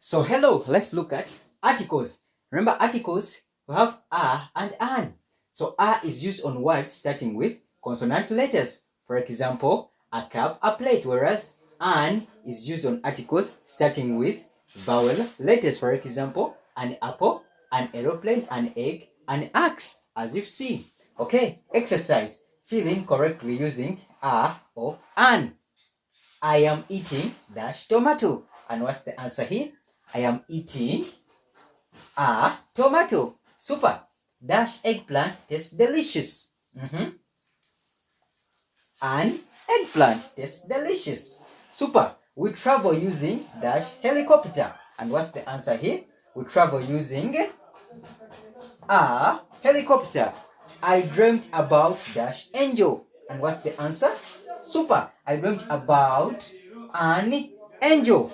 So hello, let's look at articles. Remember articles, we have a and an. So a is used on words starting with consonant letters. For example, a cup, a plate, whereas an is used on articles starting with vowel letters. For example, an apple, an aeroplane, an egg, an axe, as you've seen. Okay, exercise. Fill in correctly using a or an. I am eating dash tomato. And what's the answer here? I am eating a tomato. Super. Dash eggplant tastes delicious. An eggplant tastes delicious. Super. We travel using dash helicopter. And what's the answer here? We travel using a helicopter. I dreamt about dash angel. And what's the answer? Super. I dreamt about an angel.